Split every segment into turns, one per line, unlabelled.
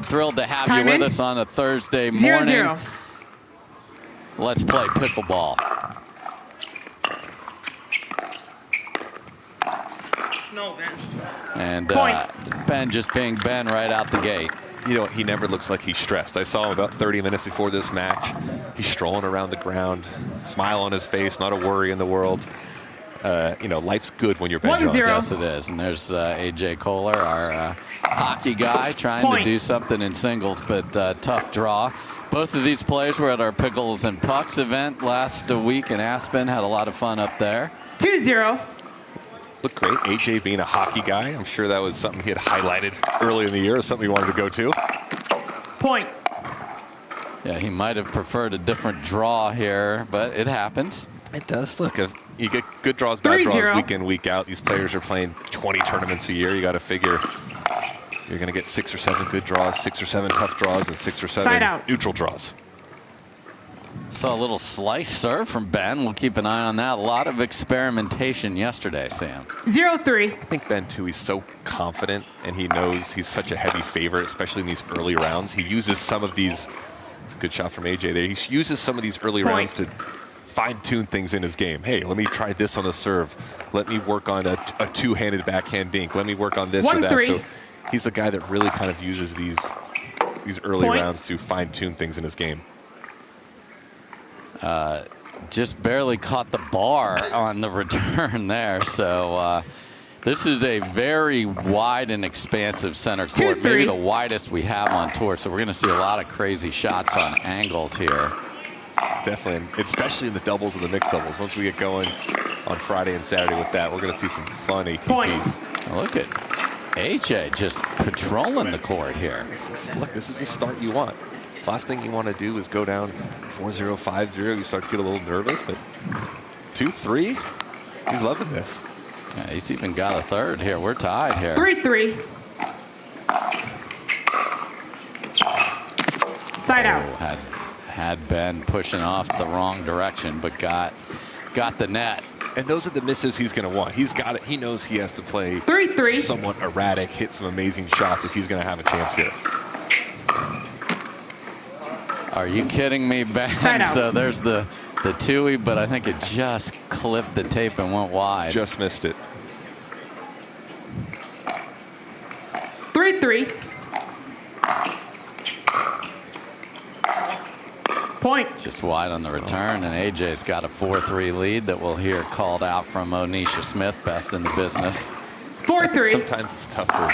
thrilled to have
Time
you with
in.
us on a Thursday morning.
0-0.
Let's play pickleball.
No, Ben.
And
Point.
Ben just being Ben right out the gate.
You know, he never looks like he's stressed. I saw him about 30 minutes before this match. He's strolling around the ground, smile on his face, not a worry in the world. You know, life's good when you're Ben Jones.
1-0.
Yes, it is. And there's AJ Koller, our hockey guy, trying
Point.
to do something in singles, but tough draw. Both of these players were at our Pickles and Pucks event last week in Aspen. Had a lot of fun up there.
2-0.
Looked great. AJ being a hockey guy, I'm sure that was something he had highlighted early in the year, something he wanted to go to.
Point.
Yeah, he might have preferred a different draw here, but it happens.
It does. Look, if you get good draws, bad
3-0.
draws, week in, week out. These players are playing 20 tournaments a year. You got to figure you're going to get 6 or 7 good draws, 6 or 7 tough draws, and 6 or 7 neutral draws.
Saw a little slice serve from Ben. We'll keep an eye on that. A lot of experimentation yesterday, Sam.
0-3.
I think Ben, too, he's so confident, and he knows he's such a heavy favorite, especially in these early rounds. He uses some of these, good shot from AJ there, he uses some of these early
Point.
rounds to fine-tune things in his game. Hey, let me try this on the serve. Let me work on a two-handed backhand dink. Let me work on this or that.
1-3.
So he's the guy that really kind of uses these early
Point.
rounds to fine-tune things in his game.
Just barely caught the bar on the return there. So this is a very wide and expansive center court,
2-3.
maybe the widest we have on tour. So we're going to see a lot of crazy shots on angles here.
Definitely, especially in the doubles and the mixed doubles. Once we get going on Friday and Saturday with that, we're going to see some fun ATPs.
Point.
Look at AJ just patrolling the court here.
Look, this is the start you want. Last thing you want to do is go down 4-0, 5-0. You start to get a little nervous, but 2-3, he's loving this.
Yeah, he's even got a third here. We're tied here.
3-3. Side out.
Had Ben pushing off the wrong direction, but got the net.
And those are the misses he's going to want. He's got it. He knows he has to play
3-3.
somewhat erratic, hit some amazing shots if he's going to have a chance here.
Are you kidding me, Ben?
Side out.
So there's the Tui, but I think it just clipped the tape and went wide.
Just missed it.
3-3. Point.
Just wide on the return, and AJ's got a 4-3 lead that we'll hear called out from Onisha Smith, best in the business.
4-3.
Sometimes it's tough for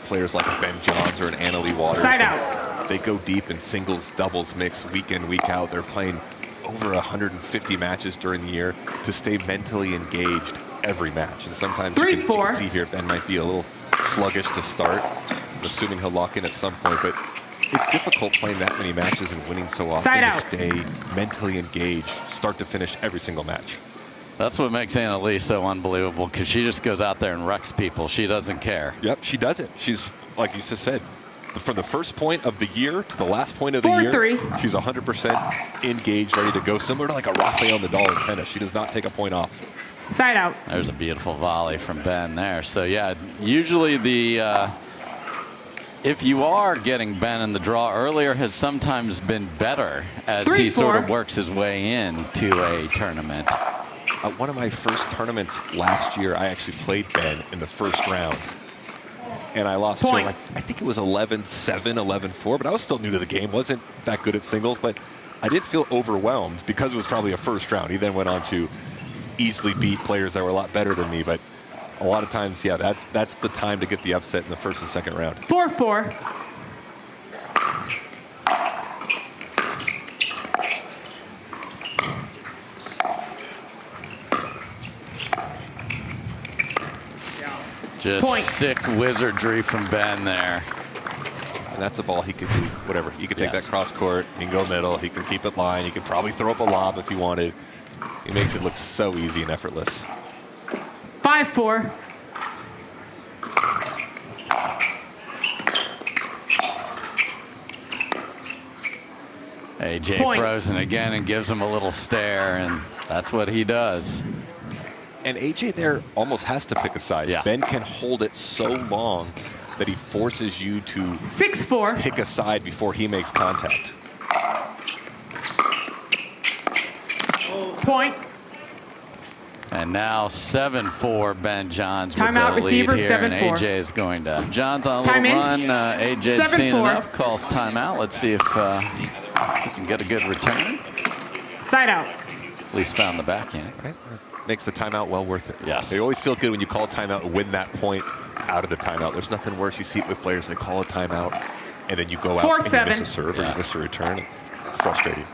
players like Ben Johns or an Annalie Waters.
Side out.
They go deep in singles, doubles mix, week in, week out. They're playing over 150 matches during the year to stay mentally engaged every match. And sometimes you can see here Ben might be a little sluggish to start. I'm assuming he'll lock in at some point, but it's difficult playing that many matches and winning so often to stay mentally engaged, start to finish every single match.
That's what makes Annalise so unbelievable, because she just goes out there and wrecks people. She doesn't care.
Yep, she doesn't. She's, like you just said, from the first point of the year to the last point of the
4-3.
year, she's 100% engaged, ready to go. Similar to like a Rafael Nadal in tennis. She does not take a point off.
Side out.
There's a beautiful volley from Ben there. So yeah, usually the if you are getting Ben in the draw earlier has sometimes been better as he sort of works his way into a tournament.
One of my first tournaments last year, I actually played Ben in the first round. And I lost to him, I think it was 11-7, 11-4, but I was still new to the game, wasn't that good at singles, but I did feel overwhelmed because it was probably a first round. He then went on to easily beat players that were a lot better than me, but a lot of times, yeah, that's the time to get the upset in the first and second round.
4-4.
Just sick wizardry from Ben there.
And that's a ball he could do whatever. He could take that cross court, he can go middle, he can keep it line, he could probably throw up a lob if he wanted. He makes it look so easy and effortless.
5-4.
AJ frozen again and gives him a little stare, and that's what he does.
And AJ there almost has to pick a side.
Yeah.
Ben can hold it so long that he forces you to
6-4.
pick a side before he makes contact.
Point.
And now 7-4, Ben Johns with
Timeout,
the
receiver,
lead here, and
7-4.
AJ is going to. Johns on a
Time
little
in.
run. AJ's seen
7-4.
enough, calls timeout. Let's see if he can get a good return.
Side out.
At least found the backhand.
Right? Makes the timeout well worth it.
Yes.
They always feel good when you call timeout and win that point out of the timeout. There's nothing worse. You see it with players. They call a timeout, and then you go out
4-7.
and you miss a serve or you miss a return. It's frustrating.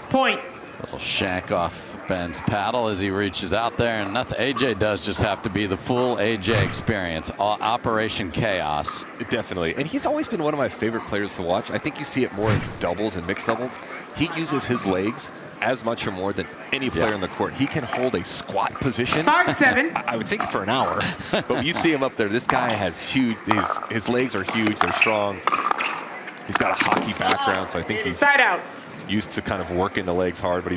Point.
Little shank off Ben's paddle as he reaches out there, and that's AJ does just have to be the full AJ experience, Operation Chaos.
Definitely, and he's always been one of my favorite players to watch. I think you see it more in doubles and mixed doubles. He uses his legs as much or more than any player on the court. He can hold a squat position.
5-7.
I would think for an hour, but when you see him up there, this guy has huge. His legs are huge. They're strong. He's got a hockey background, so I think he's
Side out.
used to kind of working the legs hard, but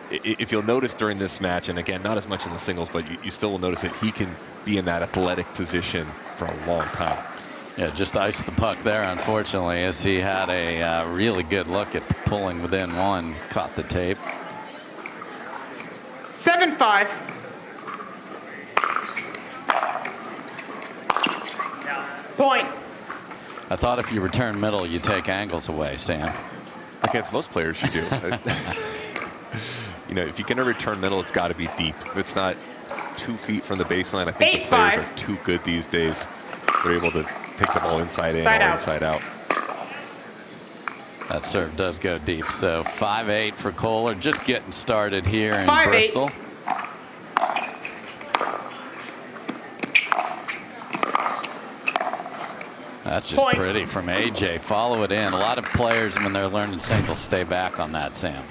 if you'll notice during this match, and again, not as much in the singles, but you still will notice that he can be in that athletic position for a long time.
Yeah, just iced the puck there, unfortunately, as he had a really good look at pulling within one, caught the tape.
7-5. Point.
I thought if you return middle, you take angles away, Sam.
Against most players, you do. You know, if you're going to return middle, it's got to be deep. If it's not 2 feet from the baseline, I think the players are too good these days. They're able to take the ball inside in or inside out.
That serve does go deep. So 5-8 for Koller, just getting started here in
5-8.
Bristol. That's just
Point.
pretty from AJ. Follow it in. A lot of players, when they're learning singles, stay back on that, Sam.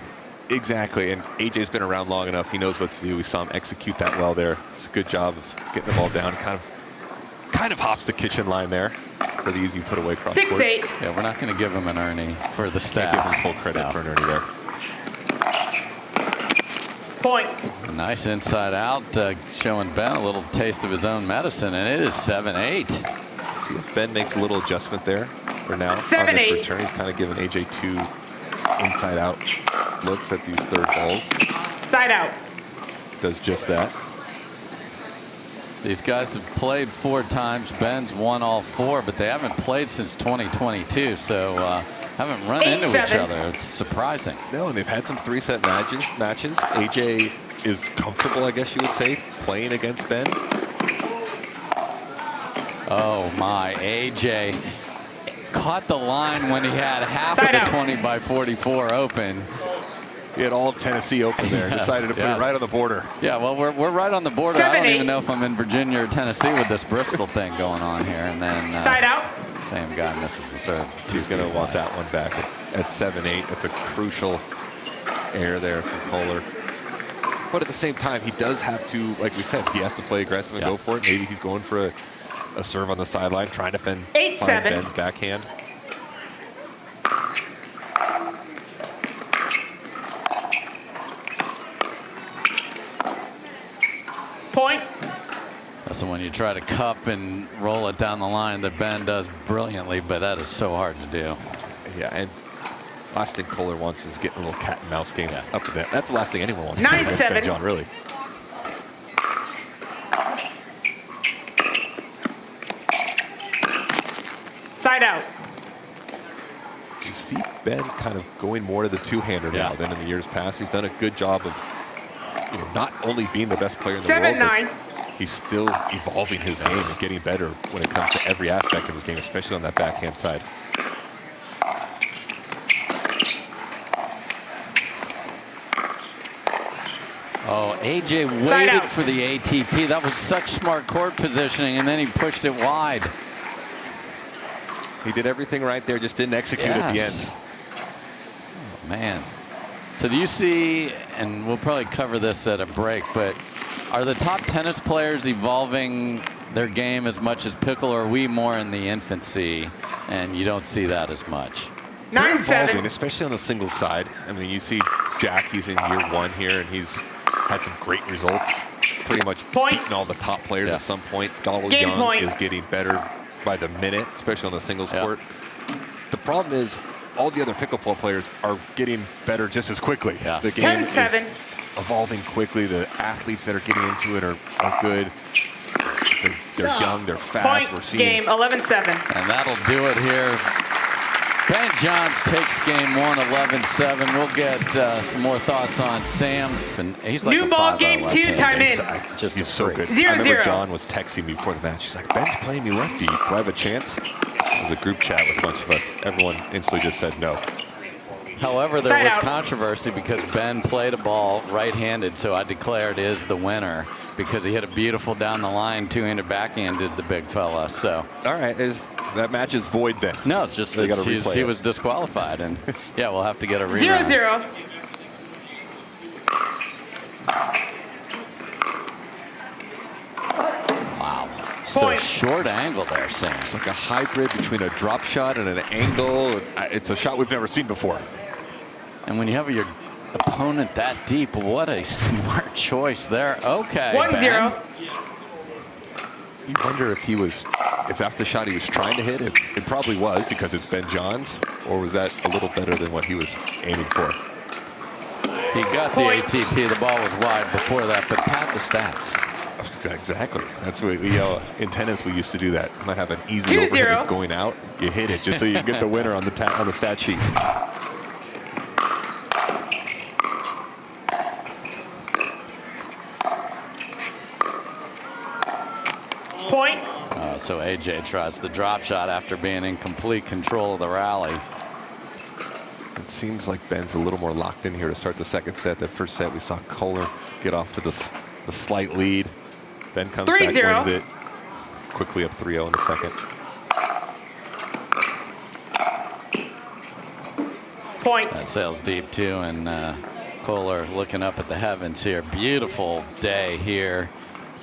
Exactly, and AJ's been around long enough. He knows what to do. We saw him execute that well there. It's a good job of getting the ball down. Kind of hops the kitchen line there for the easy put away cross court.
6-8.
Yeah, we're not going to give him an Ernie for the stats.
Can't give him full credit for an Ernie there.
Point.
Nice inside out, showing Ben a little taste of his own medicine, and it is 7-8.
See if Ben makes a little adjustment there for now.
7-8.
On this return, he's kind of giving AJ 2 inside out looks at these third balls.
Side out.
Does just that.
These guys have played 4 times. Ben's won all 4, but they haven't played since 2022, so haven't run into each
8-7.
other. It's surprising.
No, and they've had some 3-set matches. AJ is comfortable, I guess you would say, playing against Ben.
Oh my, AJ caught the line when he had half
Side
of the
out.
20 by 44 open.
He had all of Tennessee open there.
Yes,
Decided to put it right on the border.
Yeah, well, we're right on the border. I don't
7-8.
even know if I'm in Virginia or Tennessee with this Bristol thing going on here. And then
Side out.
Same guy misses the serve.
He's going to want that one back at 7-8. That's a crucial error there for Koller. But at the same time, he does have to, like we said, he has to play aggressive and go for it. Maybe he's going for a serve on the sideline, trying to find
8-7.
Ben's backhand.
Point.
That's the one you try to cup and roll it down the line that Ben does brilliantly, but that is so hard to do.
Yeah, and last thing Koller wants is getting a little cat and mouse game up with that. That's the last thing anyone wants to do against
9-7.
Ben John, really.
Side out.
You see Ben kind of going more to the two-hander now than in the years past. He's done a good job of not only being the best player in the world,
7-9.
but he's still evolving his game and getting better when it comes to every aspect of his game, especially on that backhand side.
Oh, AJ
Side
waited
out.
for the ATP. That was such smart court positioning, and then he pushed it wide.
He did everything right there, just didn't execute at the end.
Oh, man. So do you see, and we'll probably cover this at a break, but are the top tennis players evolving their game as much as Pickle, or are we more in the infancy and you don't see that as much?
They're
9-7.
evolving, especially on the singles side. I mean, you see Jack, he's in year 1 here, and he's had some great results pretty much
Point.
beaten all the top players
Yeah.
at some point. Donald
Game
Young
point.
is getting better by the minute, especially on the singles
Yeah.
court. The problem is all the other pickleball players are getting better just as quickly.
Yes.
The game is
10-7.
evolving quickly. The athletes that are getting into it are good. They're young, they're fast. We're
Point
seeing
game 11-7.
And that'll do it here. Ben Johns takes game 1, 11-7. We'll get some more thoughts on Sam. And he's like
New
a
ball,
5
game 2, time in.
Just
he's
a
so
freak.
good.
0-0.
I remember John was texting me before the match. He's like, Ben's playing me lefty. Do I have a chance? It was a group chat with a bunch of us. Everyone instantly just said no.
However, there
Side
was
out.
controversy because Ben played a ball right-handed, so I declared is the winner because he hit a beautiful down the line, two-handed backhanded the big fella. So
All right, that match is void then.
no, it's just
They gotta
he
replay it.
was disqualified, and yeah, we'll have to get a rerun.
0-0.
Wow, so
Point.
short angle there, Sam.
It's like a hybrid between a drop shot and an angle. It's a shot we've never seen before.
And when you have your opponent that deep, what a smart choice there. Okay,
1-0.
Ben.
You wonder if that's the shot he was trying to hit. It probably was because it's Ben Johns, or was that a little better than what he was aiming for?
He got the
Point.
ATP. The ball was wide before that, but pad the stats.
Exactly. That's what in tennis we used to do that. You might have an easy
2-0.
overhead that's going out. You hit it just so you get the winner on the stat sheet.
Point.
So AJ tries the drop shot after being in complete control of the rally.
It seems like Ben's a little more locked in here to start the second set. The first set we saw Koller get off to the slight lead. Ben comes back,
3-0.
wins it. Quickly up 3-0 in the second.
Point.
That sails deep too, and Koller looking up at the heavens here. Beautiful day here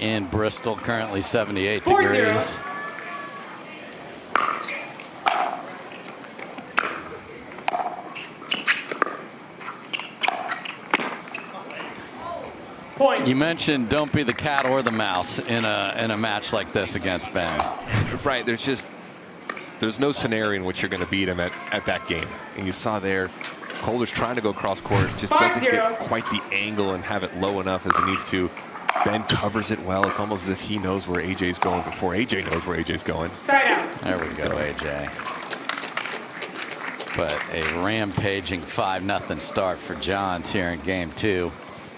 in Bristol, currently 78
4-0.
degrees.
Point.
You mentioned don't be the cat or the mouse in a match like this against Ben.
Right, there's no scenario in which you're going to beat him at that game. And you saw there, Koller's trying to go cross court, just doesn't
5-0.
get quite the angle and have it low enough as it needs to. Ben covers it well. It's almost as if he knows where AJ's going before AJ knows where AJ's going.
Side out.
There we go, AJ. But a rampaging 5-0 start for Johns here in game 2.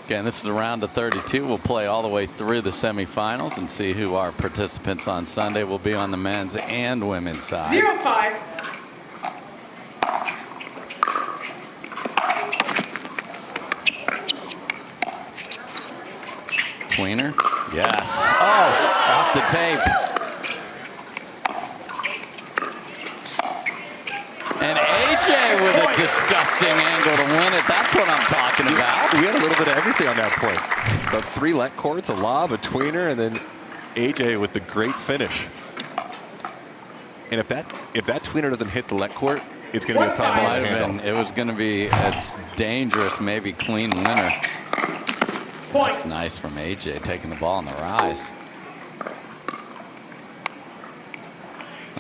Again, this is a round of 32. We'll play all the way through the semifinals and see who our participants on Sunday will be on the men's and women's side.
0-5.
Tweener. Yes. Oh, off the tape. And AJ with a disgusting angle to win it. That's what I'm talking about.
We had a little bit of everything on that point. About 3 let courts, a lob, a tweener, and then AJ with the great finish. And if that tweener doesn't hit the let court, it's going to be a tough ball to handle.
It was going to be a dangerous, maybe clean winner.
Point.
That's nice from AJ taking the ball on the rise.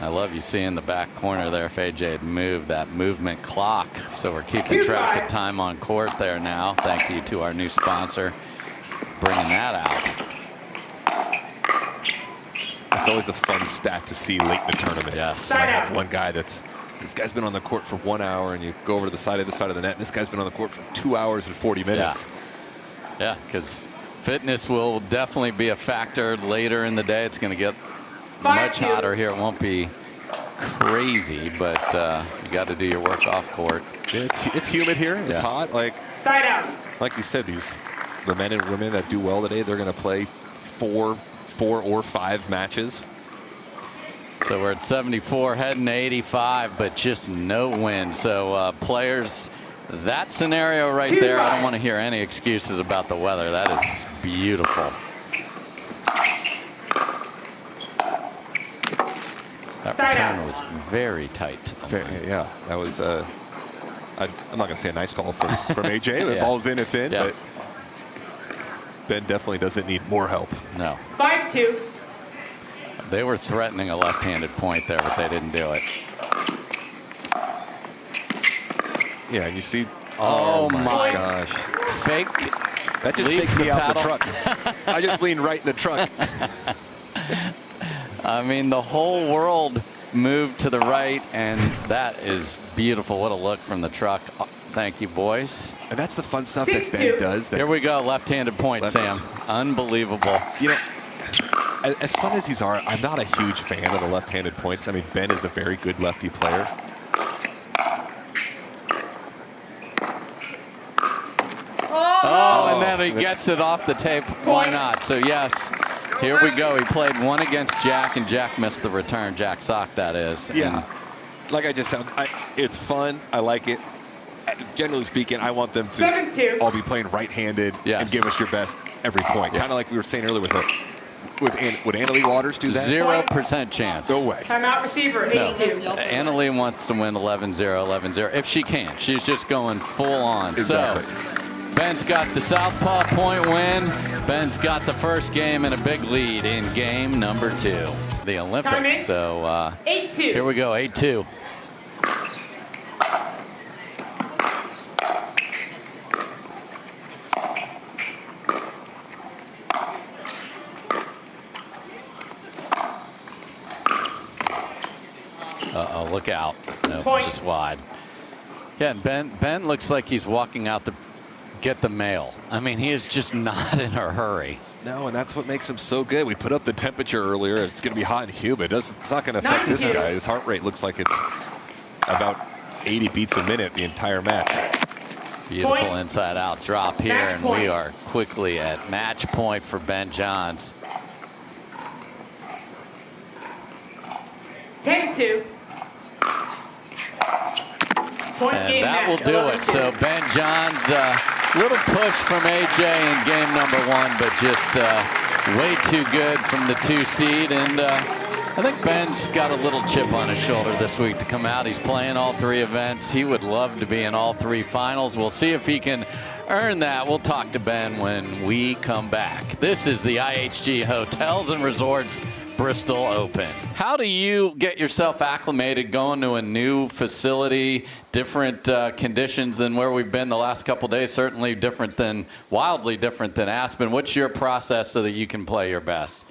I love you seeing the back corner there if AJ had moved that movement clock. So we're keeping track of time on court there now. Thank you to our new sponsor bringing that out.
It's always a fun stat to see late in the tournament.
Yes.
I have one guy this guy's been on the court for 1 hour, and you go over to the side of the net, and this guy's been on the court for 2 hours and 40 minutes.
Yeah, because fitness will definitely be a factor later in the day. It's going to get much hotter here. It won't be crazy, but you got to do your work off court.
Yeah, it's humid here. It's hot. Like you said, the men and women that do well today, they're going to play four or 5 matches.
So we're at 74, heading to 85, but just no wind. So players, that scenario right there, I don't want to hear any excuses about the weather. That is beautiful. That return was very tight to the line.
Yeah, that was, I'm not going to say a nice call from AJ. The
Yeah.
ball's in, it's in.
Yeah.
But Ben definitely doesn't need more help.
No.
5-2.
They were threatening a left-handed point there, but they didn't do it.
Yeah, and you see.
Oh my
gosh.
Fake.
That just
leaves
fakes me
the
out the
paddle.
truck. I just leaned right in the truck.
I mean, the whole world moved to the right, and that is beautiful. What a look from the truck. Thank you, boys.
And that's the fun stuff that Ben does.
Here we go, left-handed point, Sam. Unbelievable.
You know, as fun as these are, I'm not a huge fan of the left-handed points. I mean, Ben is a very good lefty player.
Oh, and then he gets it off the tape. Why not? So, yes, here we go. He played one against Jack, and Jack missed the return. Jack Sock, that is.
Yeah. Like I just said, it's fun. I like it. Generally speaking, I want them to
7-2.
all be playing right-handed and give us your best every point. Kind of like we were saying earlier would Annalie Waters do that?
0% chance.
No way.
Timeout receiver, 82.
Annalie wants to win 11-0, 11-0, if she can. She's just going full on.
Exactly.
So Ben's got the southpaw point win. Ben's got the first game and a big lead in game number 2. The Olympics. So
8-2.
Here we go, 8-2. Uh-oh, look out. No, it's just wide. Yeah, and Ben looks like he's walking out to get the mail. I mean, he is just not in a hurry.
No, and that's what makes him so good. We put up the temperature earlier. It's going to be hot and humid. It's not going to affect this guy. His heart rate looks like it's about 80 beats a minute the entire match.
Beautiful inside-out drop here, and we are quickly at match point for Ben Johns.
10-2.
And that will do it. So Ben Johns, little push from AJ in game number 1, but just way too good from the 2 seed. And I think Ben's got a little chip on his shoulder this week to come out. He's playing all 3 events. He would love to be in all 3 finals. We'll see if he can earn that. We'll talk to Ben when we come back. This is the IHG Hotels and Resorts Bristol Open. How do you get yourself acclimated going to a new facility, different conditions than where we've been the last couple days, certainly wildly different than Aspen? What's your process so that you can play your best?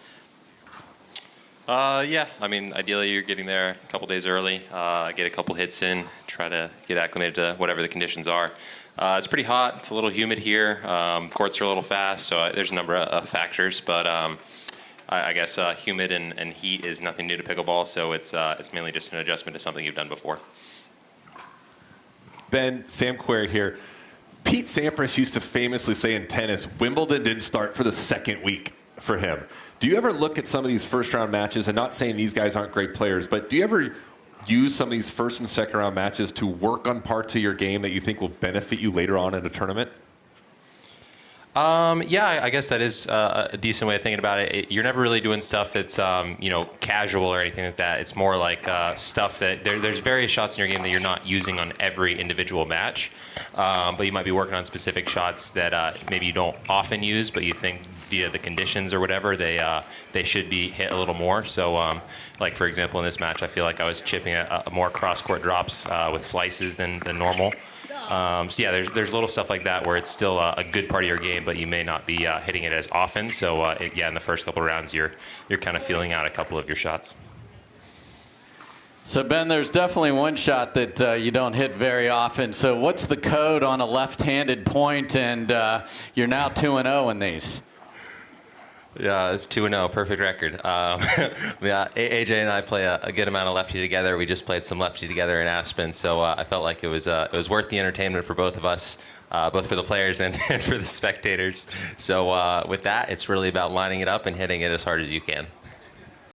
Yeah, I mean, ideally you're getting there a couple days early, get a couple hits in, try to get acclimated to whatever the conditions are. It's pretty hot, it's a little humid here, courts are a little fast, so there's a number of factors, but I guess humid and heat is nothing new to pickleball, so it's mainly just an adjustment to something you've done before.
Ben, Sam Querry here. Pete Sampras used to famously say in tennis, Wimbledon didn't start for the second week for him. Do you ever look at some of these first-round matches, and not saying these guys aren't great players, but do you ever use some of these first and second-round matches to work on parts of your game that you think will benefit you later on in a tournament?
Yeah, I guess that is a decent way of thinking about it. You're never really doing stuff that's casual or anything like that. It's more like stuff that there's various shots in your game that you're not using on every individual match, but you might be working on specific shots that maybe you don't often use, but you think via the conditions or whatever they should be hit a little more. So, like for example, in this match, I feel like I was chipping a more cross-court drops with slices than normal. So yeah, there's little stuff like that where it's still a good part of your game, but you may not be hitting it as often. So yeah, in the first couple of rounds, you're kind of feeling out a couple of your shots.
So Ben, there's definitely one shot that you don't hit very often. So what's the code on a left-handed point? And you're now 2-0 in these.
Yeah, 2-0, perfect record. Yeah, AJ and I play a good amount of lefty together. We just played some lefty together in Aspen, so I felt like it was worth the entertainment for both of us, both for the players and for the spectators. So with that, it's really about lining it up and hitting it as hard as you can.